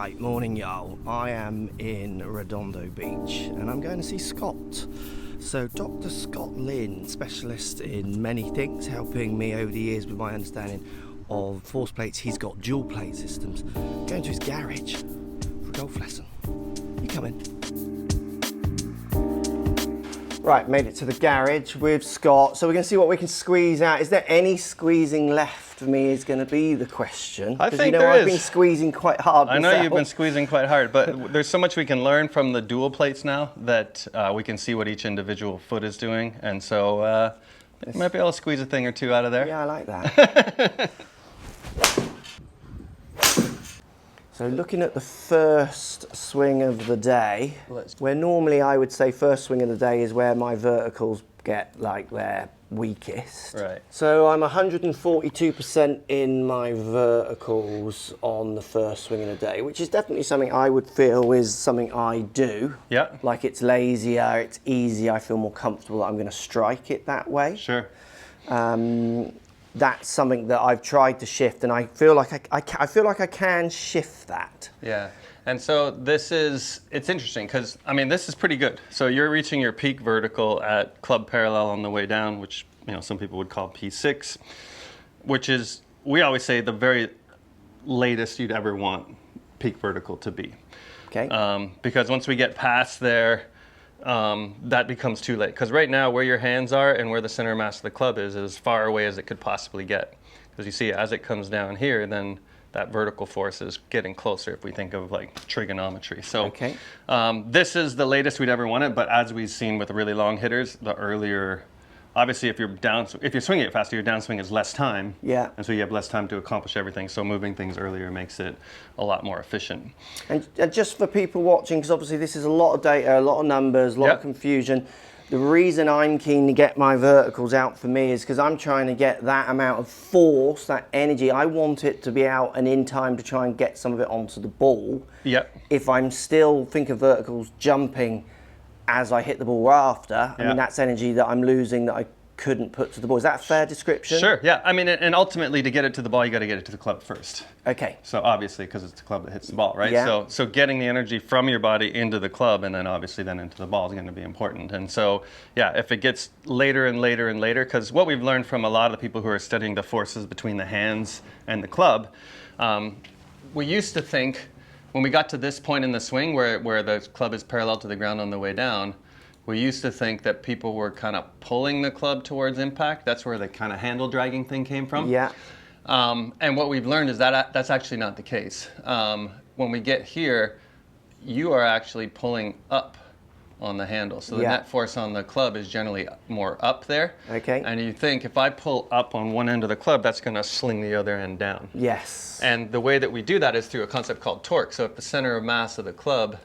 Right, morning y'all. I am in Redondo Beach and I'm going to see Scott. So Dr. Scott Lynn, specialist in many things, helping me over the years with my understanding of force plates. He's got dual plate systems. Going to his garage for a golf lesson. You coming? Right, made it to the garage with Scott. So we're going to see what we can squeeze out. Is there any squeezing left for me is going to be the question. I think I've been squeezing quite hard myself. I know you've been squeezing quite hard, but there's so much we can learn from the dual plates now that we can see what each individual foot is doing. And so you might be able to squeeze a thing or two out of there. Yeah, I like that. So looking at the first swing of the day, where normally I would say first swing of the day is where my verticals get like their weakest. Right. So I'm 142% in my verticals on the first swing of the day, which is definitely something I would feel is something I do. Yeah. Like it's lazier, it's easier, I feel more comfortable that I'm going to strike it that way. Sure. That's something that I've tried to shift, and I feel like I feel like I can shift that. Yeah, and so it's interesting because, I mean, this is pretty good. So you're reaching your peak vertical at club parallel on the way down, which, you know, some people would call P6, which is, we always say, the very latest you'd ever want peak vertical to be. Okay. Because once we get past there, that becomes too late. Because right now, where your hands are and where the center mass of the club is as far away as it could possibly get. Because you see, as it comes down here, then that vertical force is getting closer if we think of like trigonometry. So okay. This is the latest we'd ever want it, but as we've seen with really long hitters, the earlier, obviously if you're swinging it faster, your downswing is less time. Yeah. And so you have less time to accomplish everything. So moving things earlier makes it a lot more efficient. And just for people watching, because obviously this is a lot of data, a lot of numbers, a lot of confusion. The reason I'm keen to get my verticals out for me is because I'm trying to get that amount of force, that energy. I want it to be out and in time to try and get some of it onto the ball. Yep. If I'm still think of verticals jumping as I hit the ball after, I mean, that's energy that I'm losing that I couldn't put to the ball. Is that a fair description? Sure, yeah. I mean, and ultimately to get it to the ball, you got to get it to the club first. Okay. So obviously, because it's the club that hits the ball, right? Yeah. So getting the energy from your body into the club and then obviously then into the ball is going to be important. And so, yeah, if it gets later and later and later, because what we've learned from a lot of the people who are studying the forces between the hands and the club, we used to think when we got to this point in the swing where the club is parallel to the ground on the way down, we used to think that people were kind of pulling the club towards impact. That's where the kind of handle dragging thing came from. Yeah. And what we've learned is that that's actually not the case. When we get here, you are actually pulling up on the handle. So the net force on the club is generally more up there. Okay. And you think if I pull up on one end of the club, that's going to sling the other end down. Yes. And the way that we do that is through a concept called torque. So if the center of mass of the club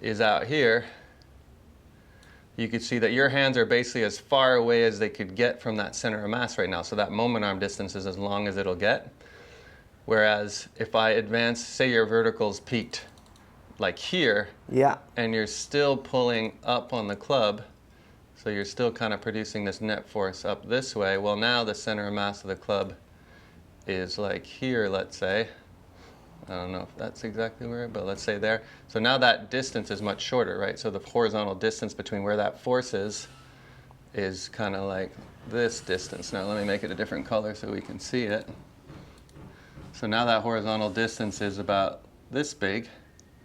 is out here, you could see that your hands are basically as far away as they could get from that center of mass right now. So that moment arm distance is as long as it'll get. Whereas if I advance, say your vertical's peaked like here, and you're still pulling up on the club, so you're still kind of producing this net force up this way. Well, now the center of mass of the club is like here, let's say. I don't know if that's exactly where, but let's say there. So now that distance is much shorter, right? So the horizontal distance between where that force is kind of like this distance. Now let me make it a different color so we can see it. So now that horizontal distance is about this big.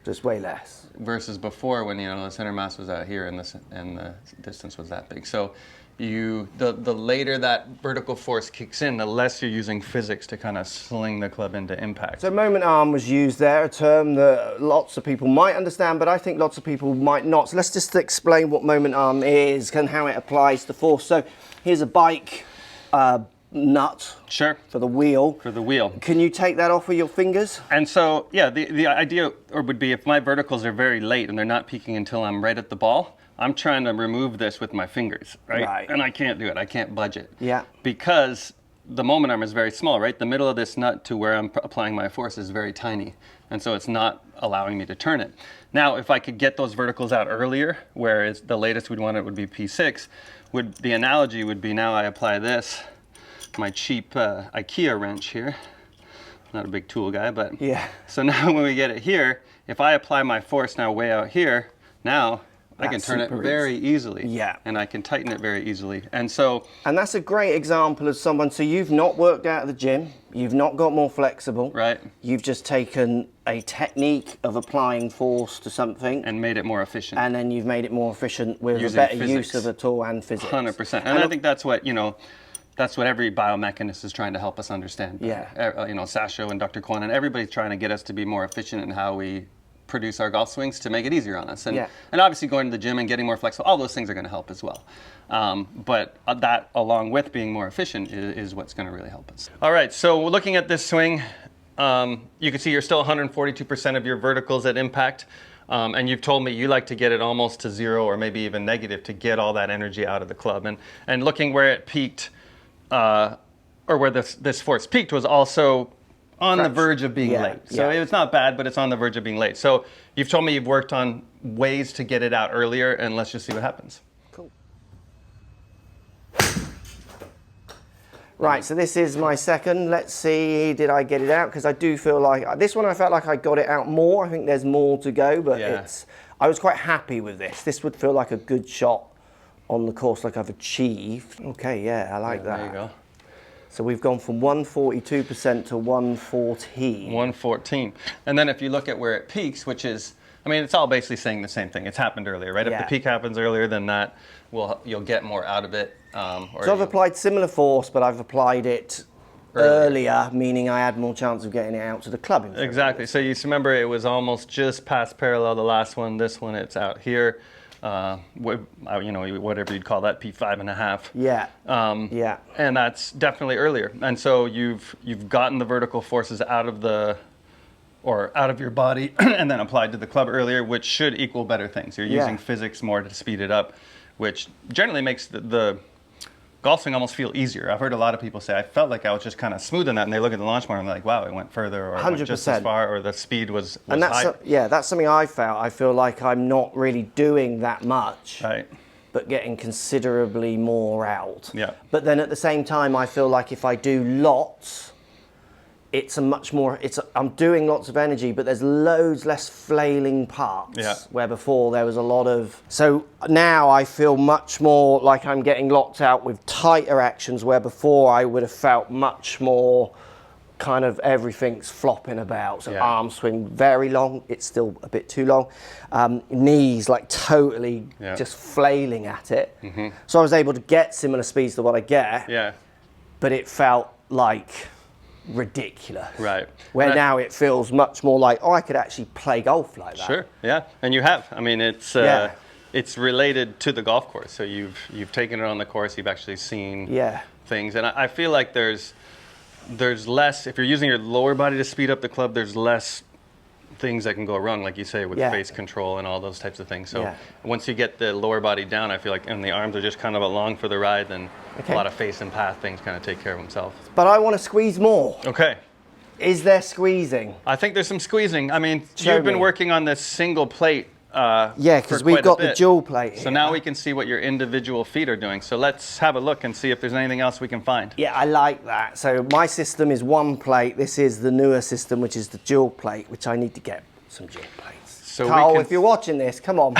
Just way less. Versus before when, you know, the center mass was out here and the distance was that big. So the later that vertical force kicks in, the less you're using physics to kind of sling the club into impact. So moment arm was used there, a term that lots of people might understand, but I think lots of people might not. So let's just explain what moment arm is and how it applies to force. So here's a bike nut. Sure. For the wheel. For the wheel. Can you take that off with your fingers? And so, yeah, the idea would be if my verticals are very late and they're not peaking until I'm right at the ball, I'm trying to remove this with my fingers, right? And I can't do it. I can't budge it. Yeah. Because the moment arm is very small, right? The middle of this nut to where I'm applying my force is very tiny. And so it's not allowing me to turn it. Now, if I could get those verticals out earlier, whereas the latest we'd want it would be P6, the analogy would be now I apply this, my cheap IKEA wrench here. not a big tool guy, but yeah. So now when we get it here, if I apply my force now way out here, now I can turn it very easily. Yeah. And I can tighten it very easily. And that's a great example of someone, so you've not worked out at the gym, you've not got more flexible. Right. You've just taken a technique of applying force to something. And made it more efficient. And then you've made it more efficient with Using a better physics. use of a tool and physics. 100%. And I think that's what, that's what every biomechanist is trying to help us understand. Yeah. Sasho and Dr. Kwan and everybody's trying to get us to be more efficient in how we produce our golf swings to make it easier on us. And obviously going to the gym and getting more flexible, all those things are going to help as well. But that, along with being more efficient, is what's going to really help us. All right, so looking at this swing, you can see you're still 142% of your verticals at impact. And you've told me you like to get it almost to zero or maybe even negative to get all that energy out of the club. And looking where it peaked, or where this force peaked, was also on the verge of being late. So it's not bad, but it's on the verge of being late. So you've told me you've worked on ways to get it out earlier, and let's just see what happens. Cool. Right, so this is my second. Let's see, did I get it out? Because I do feel like, this one I felt like I got it out more. I think there's more to go, but I was quite happy with this. This would feel like a good shot on the course, like I've achieved. Okay, yeah, I like that. There you go. So we've gone from 142% to 114. 114. And then if you look at where it peaks, which is, I mean, it's all basically saying the same thing. It's happened earlier, right? Yeah. If the peak happens earlier than that, you'll get more out of it. So I've applied similar force, but I've applied it earlier, meaning I had more chance of getting it out to the club. Exactly. So you remember it was almost just past parallel, the last one. This one, it's out here. Whatever you'd call that, P5.5. Yeah. And that's definitely earlier. And so you've gotten the vertical forces out of your body and then applied to the club earlier, which should equal better things. You're using physics more to speed it up, which generally makes the golf swing almost feel easier. I've heard a lot of people say, I felt like I was just kind of smooth in that, and they look at the launch mark and they're like, wow, it went further, or it went just as far, or the speed was and that's higher. That's something I felt. I feel like I'm not really doing that much, right, but getting considerably more out. Yeah. But then at the same time, I feel like if I do lots, I'm doing lots of energy, but there's loads less flailing parts. Yeah. Where before there was a lot of. So now I feel much more like I'm getting locked out with tighter actions, where before I would have felt much more kind of everything's flopping about. So arm swing very long, it's still a bit too long. Knees like totally just flailing at it. Mm-hmm. So I was able to get similar speeds to what I get. Yeah. But it felt like ridiculous. Right. Where now it feels much more like, I could actually play golf like that. Sure, yeah. And you have. I mean, it's related to the golf course. So you've taken it on the course, you've actually seen things. And I feel like there's less, if you're using your lower body to speed up the club, there's less things that can go wrong, like you say, with face control and all those types of things. So once you get the lower body down, I feel like, and the arms are just kind of along for the ride, then a lot of face and path things kind of take care of themselves. But I want to squeeze more. Okay. Is there squeezing? I think there's some squeezing. I mean, you've been working on this single plate. Because we've got the dual plate here. So now we can see what your individual feet are doing. So let's have a look and see if there's anything else we can find. Yeah, I like that. So my system is one plate. This is the newer system, which is the dual plate, which I need to get some dual plates. So Carl, if you're watching this, come on.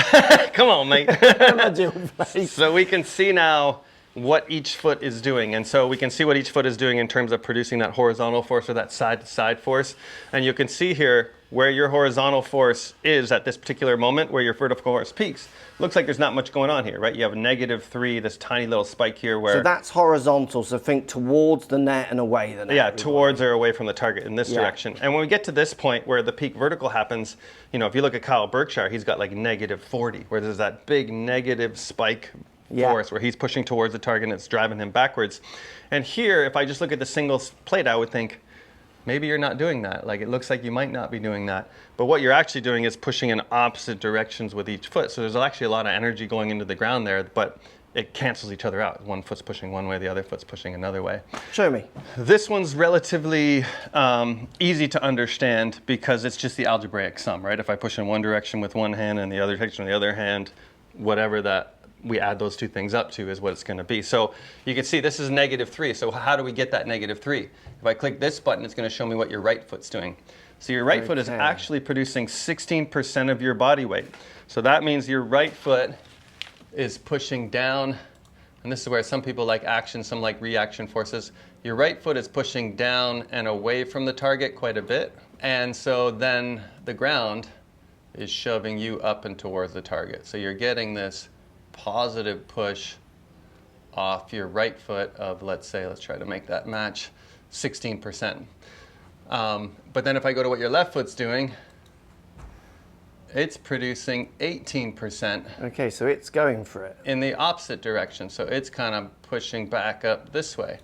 Come on, mate. Come on, dual plate. So we can see now what each foot is doing. And so we can see what each foot is doing in terms of producing that horizontal force or that side-to-side force. And you can see here where your horizontal force is at this particular moment, where your vertical force peaks. Looks like there's not much going on here, right? You have a -3, this tiny little spike here where... So that's horizontal, so think towards the net and away the net. Yeah, towards or away from the target in this direction. And when we get to this point where the peak vertical happens, if you look at Kyle Berkshire, he's got like -40, where there's that big negative spike force where he's pushing towards the target and it's driving him backwards. And here, if I just look at the single plate, I would think, maybe you're not doing that. Like, it looks like you might not be doing that. But what you're actually doing is pushing in opposite directions with each foot. So there's actually a lot of energy going into the ground there, but it cancels each other out. One foot's pushing one way, the other foot's pushing another way. Show me. This one's relatively easy to understand because it's just the algebraic sum, right? If I push in one direction with one hand and the other direction with the other hand, whatever that we add those two things up to is what it's going to be. So you can see this is -3. So how do we get that -3? If I click this button, it's going to show me what your right foot's doing. So your right foot is actually producing 16% of your body weight. So that means your right foot is pushing down, and this is where some people like action, some like reaction forces. Your right foot is pushing down and away from the target quite a bit. And so then the ground is shoving you up and towards the target. So you're getting this positive push off your right foot of, let's try to make that match, 16%. But then if I go to what your left foot's doing, it's producing 18%. Okay, so it's going for it. In the opposite direction. So it's kind of pushing back up this way.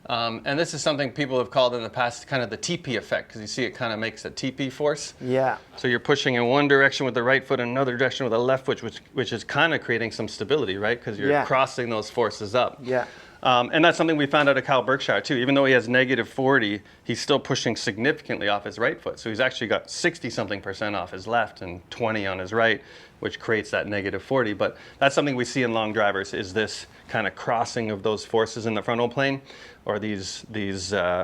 And this is something people have called in the past kind of the TP effect, because you see it kind of makes a TP force. Yeah. So you're pushing in one direction with the right foot and another direction with the left foot, which is kind of creating some stability, right? Because you're crossing those forces up. Yeah. And that's something we found out at Cal Berkshire too. Even though he has -40, he's still pushing significantly off his right foot. So he's actually got 60-something% off his left and 20 on his right, which creates that -40. But that's something we see in long drivers, is this kind of crossing of those forces in the frontal plane, or these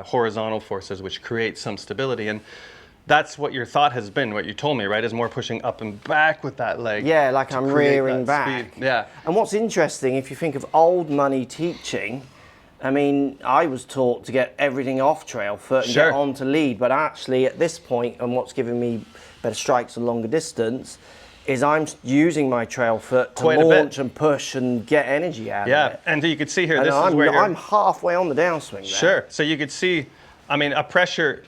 horizontal forces, which create some stability. And that's what your thought has been, what you told me, right? Is more pushing up and back with that leg. Yeah, like I'm rearing back. Speed. Yeah. And what's interesting, if you think of old money teaching, I mean, I was taught to get everything off trail foot and get on to lead, but actually at this point, and what's giving me better strikes and longer distance, is I'm using my trail foot to launch and push and get energy out of it. Yeah, and you can see here, And this is where I'm halfway on the downswing there. Sure, so you could see, I mean, a pressure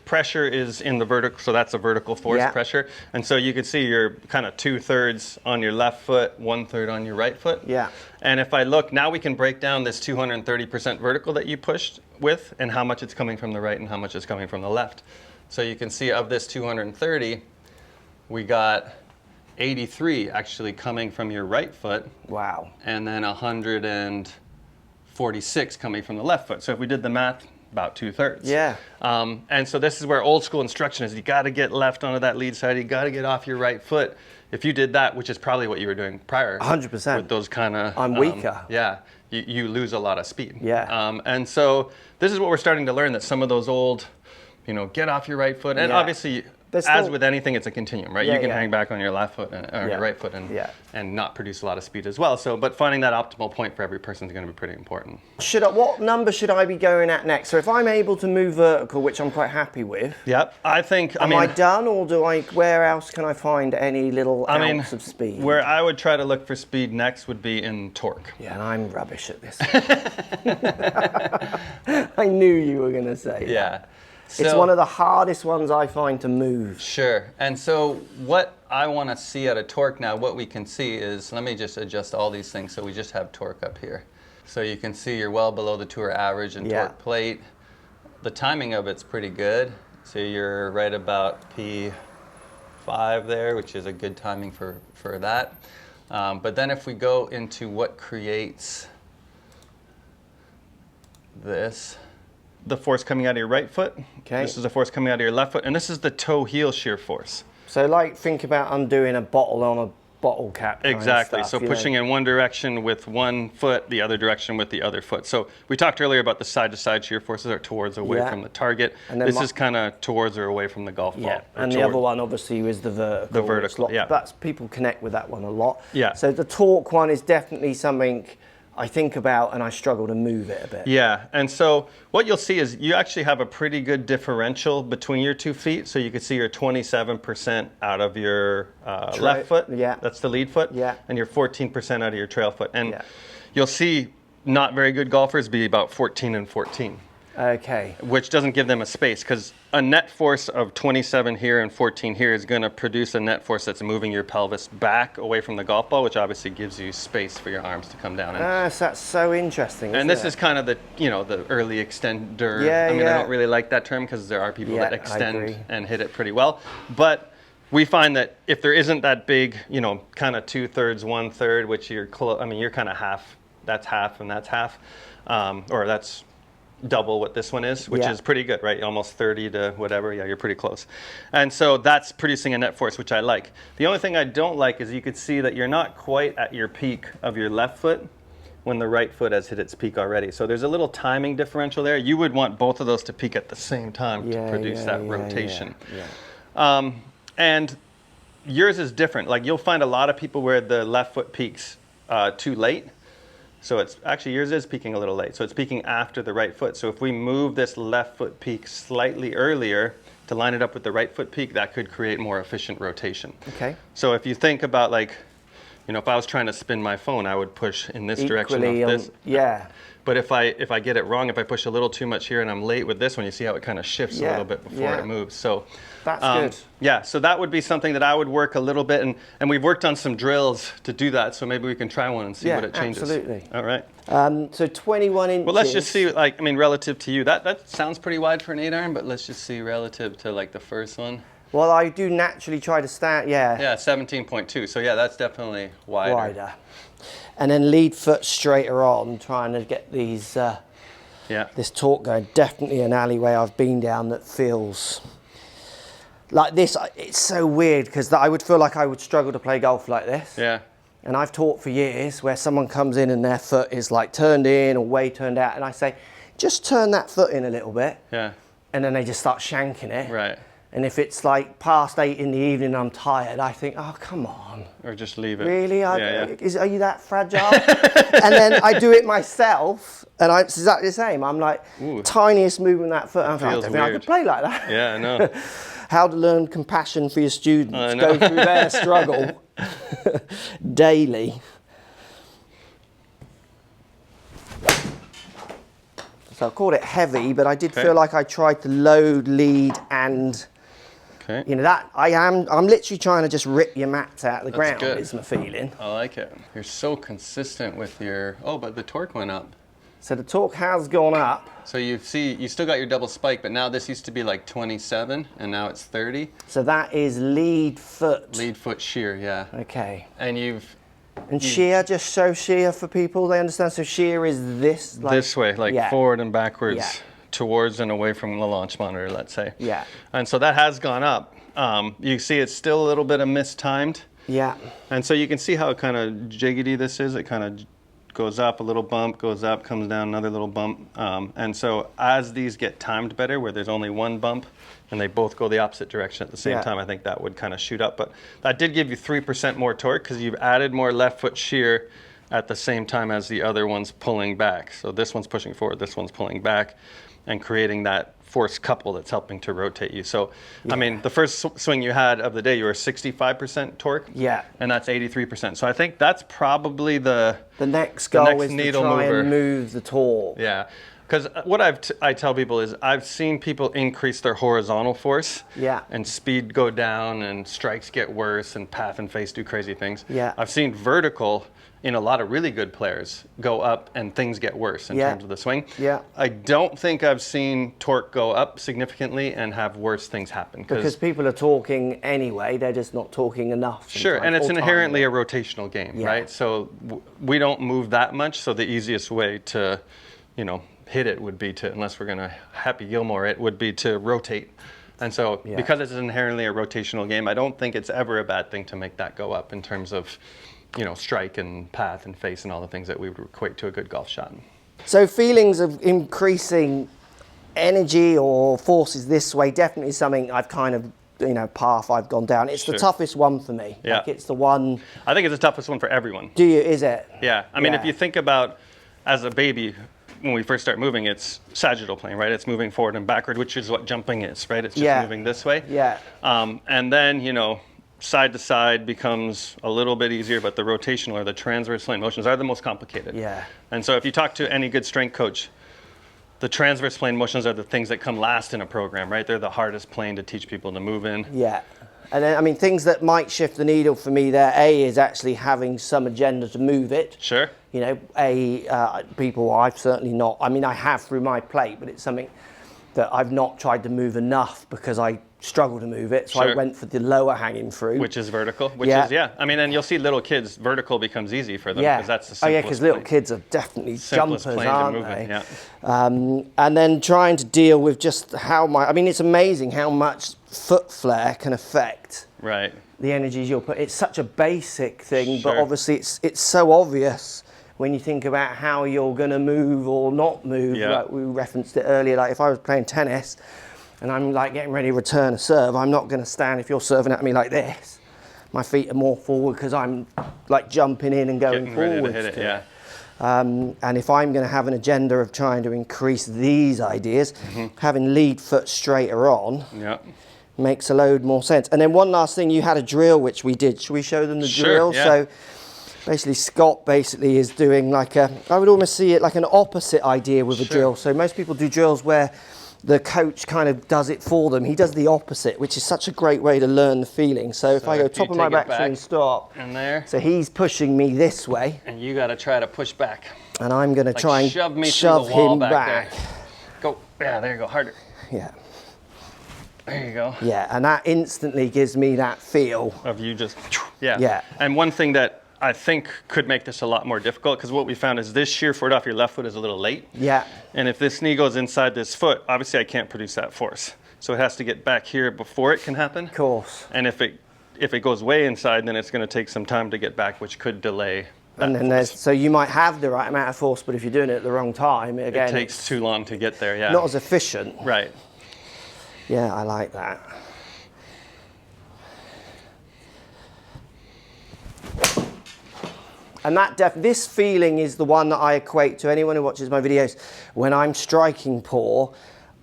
is in the vertical, so that's a vertical force pressure. And so you could see you're kind of 2/3 on your left foot, 1/3 on your right foot. Yeah. And if I look, now we can break down this 230% vertical that you pushed with, and how much it's coming from the right and how much is coming from the left. So you can see of this 230, we got 83 actually coming from your right foot. Wow. And then 146 coming from the left foot. So if we did the math, about 2/3. Yeah. And so this is where old school instruction is. You got to get left onto that lead side. You got to get off your right foot. If you did that, which is probably what you were doing prior, 100%. with those kind of, I'm weaker. Yeah, you lose a lot of speed. Yeah. And so this is what we're starting to learn, that some of those old, get off your right foot, and obviously, as with anything, it's a continuum, right? Yeah, you can hang back on your left foot or your right foot and not produce a lot of speed as well. So, but finding that optimal point for every person is going to be pretty important. What number should I be going at next? So if I'm able to move vertical, which I'm quite happy with. Yep, I think. Am I done, or where else can I find any little ounce of speed? Where I would try to look for speed next would be in torque. Yeah, and I'm rubbish at this. I knew you were going to say that. Yeah. It's one of the hardest ones I find to move. Sure. And so what I want to see out of torque now, what we can see is, let me just adjust all these things so we just have torque up here. So you can see you're well below the tour average in torque plate. The timing of it's pretty good. So you're right about P5 there, which is a good timing for that. But then if we go into what creates this, the force coming out of your right foot. Okay. This is the force coming out of your left foot, and this is the toe heel shear force. So think about undoing a bottle on a bottle cap. Exactly. So pushing in one direction with one foot, the other direction with the other foot. So we talked earlier about the side-to-side shear forces are towards or away from the target. And this is kind of towards or away from the golf ball. Yeah. And the other one obviously is the vertical. The vertical. People connect with that one a lot. Yeah. So the torque one is definitely something I think about, and I struggle to move it a bit. Yeah, and so what you'll see is you actually have a pretty good differential between your 2 feet. So you can see you're 27% out of your left foot. Yeah. That's the lead foot. Yeah. And you're 14% out of your trail foot. And you'll see not very good golfers be about 14 and 14. Okay. Which doesn't give them a space, because a net force of 27 here and 14 here is going to produce a net force that's moving your pelvis back away from the golf ball, which obviously gives you space for your arms to come down. So that's so interesting. And this is kind of the the early extender. I mean, I don't really like that term, because there are people that extend and hit it pretty well. But we find that if there isn't that big, kind of 2/3, 1/3, which you're kind of half. That's half and that's half, or that's double what this one is, which Yeah. is pretty good, right? Almost 30 to whatever. Yeah, you're pretty close. And so that's producing a net force, which I like. The only thing I don't like is you could see that you're not quite at your peak of your left foot when the right foot has hit its peak already. So there's a little timing differential there. You would want both of those to peak at the same time to produce that rotation. Yeah. And yours is different. Like you'll find a lot of people where the left foot peaks too late. So it's actually, yours is peaking a little late. So it's peaking after the right foot. So if we move this left foot peak slightly earlier to line it up with the right foot peak, that could create more efficient rotation. Okay. So if you think about like, you know, if I was trying to spin my phone, I would push in this direction of this. Yeah. But if I get it wrong, if I push a little too much here and I'm late with this one, you see how it kind of shifts a little bit before it moves. So that's good. Yeah, so that would be something that I would work a little bit, and we've worked on some drills to do that, so maybe we can try one and see what it changes. Absolutely. All right. So 21 inches. Well, let's just see, like, I mean, relative to you, that sounds pretty wide for an 8-iron, but let's just see relative to, like, the first one. Well, I do naturally try to stand, Yeah, 17.2, so yeah, that's definitely wider. And then lead foot straighter on, trying to get these, this torque going. Definitely an alleyway I've been down that feels like this. It's so weird because I would feel like I would struggle to play golf like this. Yeah. And I've taught for years where someone comes in and their foot is like turned in or way turned out, and I say, just turn that foot in a little bit. Yeah. And then they just start shanking it. Right. And if it's like past 8 in the evening, I'm tired, I think, oh, come on. Or just leave it. Really? Are you that fragile? And then I do it myself, and it's exactly the same. I'm like, tiniest movement of that foot, I don't think I could play like that. Yeah, I know. How to learn compassion for your students, go through their struggle daily. So I called it heavy, but I did feel like I tried to load, lead, and you know that I'm literally trying to just rip your mats out of the ground. Good. Is my feeling. I like it. You're so consistent with your. Oh, but the torque went up. So the torque has gone up. So you still got your double spike, but now this used to be like 27, and now it's 30. So that is lead foot. Lead foot shear, yeah. Okay. And shear, just show shear for people, they understand. So shear is this, like, this way, like forward and backwards, towards and away from the launch monitor, let's say. Yeah. And so that has gone up. You see it's still a little bit of mistimed. Yeah. And so you can see how kind of jiggity this is. It kind of goes up, a little bump, goes up, comes down, another little bump. And so as these get timed better, where there's only one bump, and they both go the opposite direction at the same time, I think that would kind of shoot up. But that did give you 3% more torque because you've added more left foot shear at the same time as the other one's pulling back. So this one's pushing forward, this one's pulling back, and creating that force couple that's helping to rotate you. So, I mean, the first swing you had of the day, you were 65% torque. Yeah. And that's 83%. So I think that's probably the next goal is to try mover. and move the torque. Yeah. Because what I tell people is I've seen people increase their horizontal force and speed go down and strikes get worse and path and face do crazy things. Yeah. I've seen vertical in a lot of really good players go up and things get worse in terms of the swing. Yeah. I don't think I've seen torque go up significantly and have worse things happen. Because people are talking anyway, they're just not talking enough. Sure, and it's inherently a rotational game, right? So we don't move that much, so the easiest way to, you know, hit it would be to, unless we're going to Happy Gilmore it, would be to rotate. And so because it's inherently a rotational game, I don't think it's ever a bad thing to make that go up in terms of, you know, strike and path and face and all the things that we would equate to a good golf shot. So feelings of increasing energy or forces this way, definitely something I've kind of, you know, path I've gone down. It's the toughest one for me. Yeah. Like it's the one. I think it's the toughest one for everyone. Do you, is it? Yeah. I mean, if you think about as a baby, when we first start moving, it's sagittal plane, right? It's moving forward and backward, which is what jumping is, right? It's just moving this way. Yeah. And then, you know, side to side becomes a little bit easier, but the rotational or the transverse plane motions are the most complicated. Yeah. And so if you talk to any good strength coach, the transverse plane motions are the things that come last in a program, right? They're the hardest plane to teach people to move in. Yeah. And then, I mean, things that might shift the needle for me there, A, is actually having some agenda to move it. Sure. You know, people I've certainly not, I mean, I have through my plate, but it's something that I've not tried to move enough because I struggle to move it, so I Sure. went for the lower hanging fruit. Which is vertical, which Yeah. is, yeah. I mean, and you'll see little kids, vertical becomes easy for them, Yeah. because that's the Oh simplest yeah, because little plane. kids are definitely Simplest jumpers, planes in aren't movement, they? yeah. And then trying to deal with just how I mean, it's amazing how much foot flare can affect Right. the energies you'll put. It's such a basic thing, but Sure. obviously it's so obvious when you think about how you're going to move or not move. Yeah. Like we referenced it earlier, like if I was playing tennis and I'm like getting ready to return a serve, I'm not going to stand, if you're serving at me like this, my feet are more forward because I'm like jumping in and going Getting ready forward. to hit it, yeah. And if I'm going to have an agenda of trying to increase these ideas, having lead foot straighter on Yeah. makes a load more sense. And then one last thing, you had a drill which we did. Should we show them the Sure, drill? yeah. So basically Scott basically is doing like I would almost see it like an opposite idea with a Sure. drill. So most people do drills where the coach kind of does it for them. He does the opposite, which is such a great way to learn the feeling. So if I go if you top of my take it back swing, back stop. in there, So he's pushing me this way, and you got to try to push back. and I'm going to Like try and shove me through shove the wall him back back. there. Go. Yeah, there you go. Harder. Yeah, There you go. yeah, and that instantly gives me that feel. Of you just, yeah. Yeah. And one thing that I think could make this a lot more difficult, because what we found is this shear forward off your left foot is a little late. Yeah, And if this knee goes inside this foot, obviously I can't produce that force. So it has to get back here before it can happen. of course. And if it goes way inside, then it's going to take some time to get back, which could delay that And then force. so you might have the right amount of force, but if you're doing it at the wrong time, again, It takes too long to get there, yeah. not as efficient. Right. Yeah, I like that. And this feeling is the one that I equate to anyone who watches my videos. When I'm striking poor,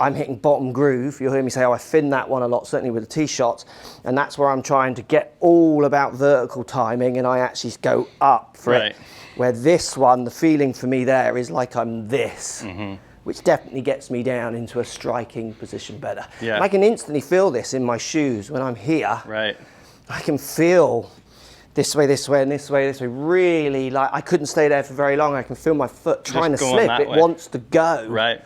I'm hitting bottom groove. You'll hear me say, oh, I fin that one a lot, certainly with the tee shots. And that's where I'm trying to get all about vertical timing, and I actually go up for Right. it. Where this one, the feeling for me there is like I'm this, which definitely gets me down into a striking position better. Yeah. And I can instantly feel this in my shoes when I'm here. Right. I can feel this way, this way, and this way, this way. Really, like I couldn't stay there for very long. I can feel my foot trying to going slip. that It way. wants to go. Right.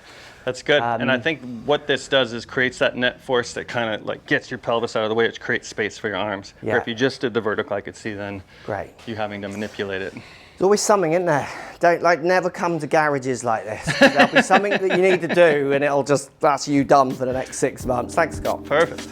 That's good. And I think what this does is creates that net force that kind of like gets your pelvis out of the way, which creates space for your arms. Yeah. Where if you just did the vertical, I could see then Great. you having to manipulate it. There's always something in there. Don't never come to garages like this. There'll be something that you need to do, and that's you done for the next 6 months. Thanks, Scott. Perfect.